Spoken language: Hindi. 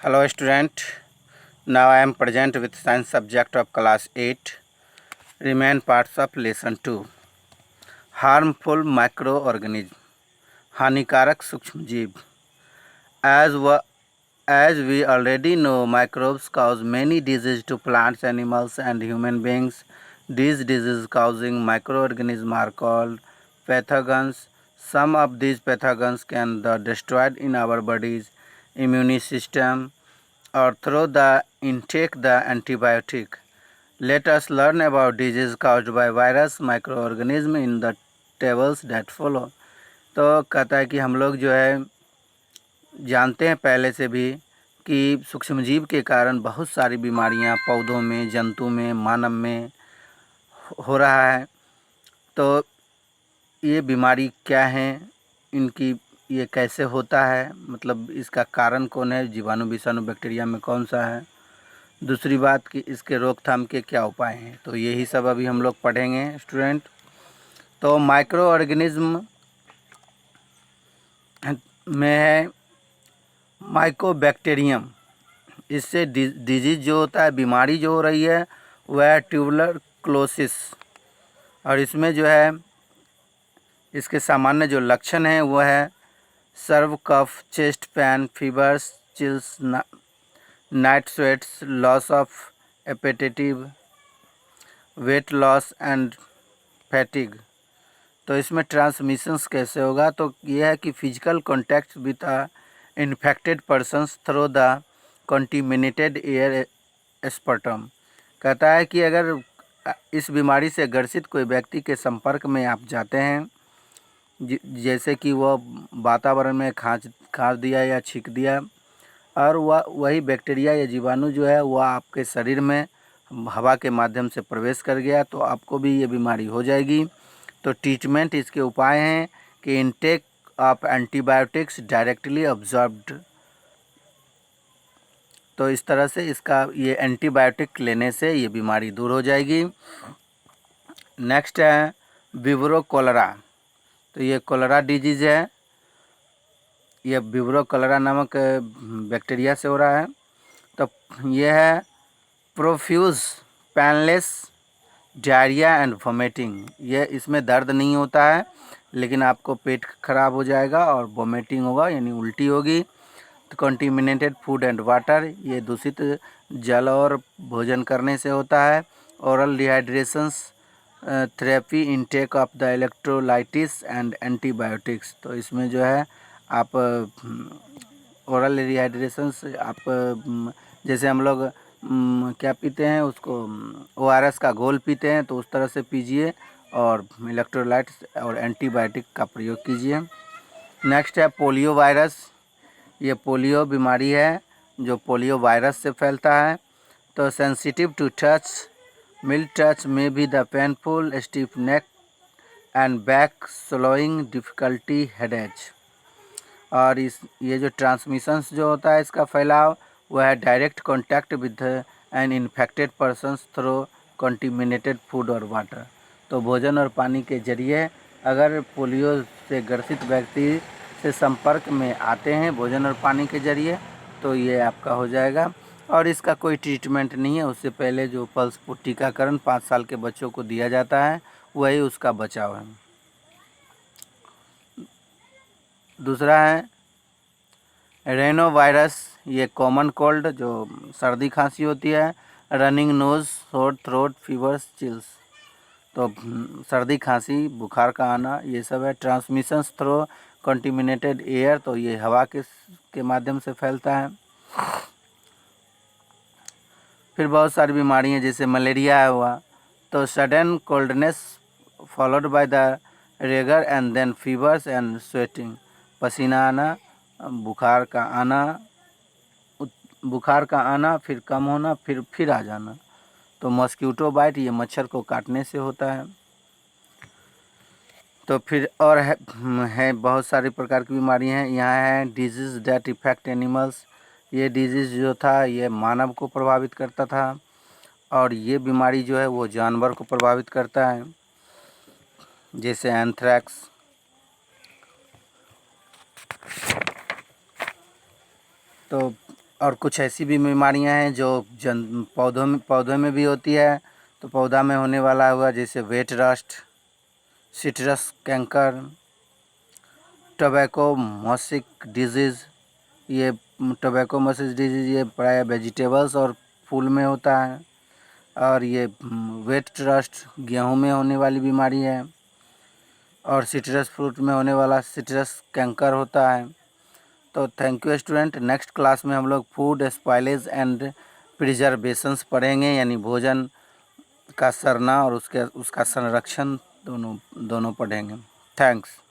Hello student, now I am present with science subject of class 8, remain parts of lesson 2, harmful microorganism, हानिकारक सूक्ष्मजीव. As we already know, microbes cause many diseases to plants, animals and human beings. These disease causing microorganisms are called pathogens. Some of these pathogens can be destroyed in our body's immune system or through the intake the antibiotic. Let us learn about disease caused by virus microorganism in the tables that follow. तो कहता है कि हम लोग जो है जानते हैं पहले से भी कि सूक्ष्मजीव के कारण बहुत सारी बीमारियां पौधों में, जंतु में, मानव में हो रहा है. तो ये बीमारी क्या है, इनकी ये कैसे होता है, मतलब इसका कारण कौन है, जीवाणु, विषाणु, बैक्टीरिया में कौन सा है. दूसरी बात कि इसके रोकथाम के क्या उपाय हैं. तो यही सब अभी हम लोग पढ़ेंगे स्टूडेंट. तो माइक्रो ऑर्गेनिज्म में है माइकोबैक्टीरियम. इससे डिजीज जो होता है, बीमारी जो हो रही है वह है ट्यूबरक्लोसिस. और इसमें जो है इसके सामान्य जो लक्षण हैं वह है severe cough, chest pain, fevers, chills, night sweats, loss of appetitive, weight loss and fatigue. तो इसमें ट्रांसमिशंस कैसे होगा, तो यह है कि physical contact with infected persons through the contaminated air sputum. कहता है कि अगर इस बीमारी से ग्रसित कोई व्यक्ति के संपर्क में आप जाते हैं, जैसे कि वह वातावरण में खांच दिया या छींक दिया, और वही बैक्टीरिया या जीवाणु जो है वह आपके शरीर में हवा के माध्यम से प्रवेश कर गया, तो आपको भी ये बीमारी हो जाएगी. तो ट्रीटमेंट, इसके उपाय हैं कि इनटेक ऑफ एंटीबायोटिक्स डायरेक्टली ऑब्जॉर्ब्ड. तो इस तरह से इसका ये एंटीबायोटिक लेने से ये बीमारी दूर हो जाएगी. नेक्स्ट है विब्रो कोलेरा. तो ये कोलेरा डिजीज है, ये विब्रो कोलेरा नामक बैक्टीरिया से हो रहा है. तो ये है profuse painless diarrhoea and vomiting. ये इसमें दर्द नहीं होता है, लेकिन आपको पेट खराब हो जाएगा और वोमिटिंग होगा, यानी उल्टी होगी. तो कंटिमिनेटेड फूड एंड वाटर, ये दूषित जल और भोजन करने से होता है. Oral dehydrations therapy, intake of the electrolytes and antibiotics. तो इसमें जो है आप ओरल डिहाइड्रेशंस, आप जैसे हम लोग क्या पीते हैं उसको, ORS का घोल पीते हैं, तो उस तरह से पीजिए और इलेक्ट्रोलाइट्स और एंटीबायोटिक का प्रयोग कीजिए. नेक्स्ट है पोलियो वायरस. ये पोलियो बीमारी है जो पोलियो वायरस से फैलता है. तो sensitive to touch, mild touch में भी the painful, stiff neck and back slowing, difficulty, headaches. और ये जो ट्रांसमिशंस जो होता है, इसका फैलाव वह है direct contact with an infected persons through contaminated food और वाटर. तो भोजन और पानी के जरिए अगर पोलियो से ग्रसित व्यक्ति से संपर्क में आते हैं भोजन और पानी के जरिए, तो ये आपका हो जाएगा. और इसका कोई ट्रीटमेंट नहीं है. उससे पहले जो पल्स टीकाकरण 5 साल के बच्चों को दिया जाता है, वही उसका बचाव है. दूसरा है रेनो वायरस. ये कॉमन कोल्ड, जो सर्दी खांसी होती है, running nose, sore throat, fevers, chills. तो सर्दी खांसी, बुखार का आना, ये सब है. ट्रांसमिशंस थ्रू कंटिमिनेटेड एयर, तो ये हवा के माध्यम से फैलता है. फिर बहुत सारी बीमारियाँ जैसे मलेरिया हुआ. तो sudden coldness followed by the rigor and then fevers and sweating. पसीना आना, बुखार का आना, फिर कम होना, फिर आ जाना. तो मॉस्किटो बाइट, ये मच्छर को काटने से होता है. तो फिर और है बहुत सारी प्रकार की बीमारियां हैं. यहाँ है डिजीज़ दैट इफेक्ट एनिमल्स. ये डिजीज़ जो था ये मानव को प्रभावित करता था, और ये बीमारी जो है वो जानवर को प्रभावित करता है, जैसे एंथ्रैक्स. तो और कुछ ऐसी भी बीमारियां हैं जो पौधों में भी होती है। तो पौधा में होने वाला हुआ जैसे wheat rust, citrus canker, tobacco mosaic disease. ये टोबैको मोसिस डिजीज़ ये प्राय वेजिटेबल्स और फूल में होता है। और ये वेट रस्ट गेहूं में होने वाली बीमारी है। और सिट्रस फ्रूट में होने वाला सिट्रस कैंकर होता है। तो thank you student. Next class में हम लोग फूड स्पॉइलेज एंड प्रिजर्वेशंस पढ़ेंगे, यानी भोजन का सड़ना और उसका संरक्षण दोनों पढ़ेंगे। थैंक्स।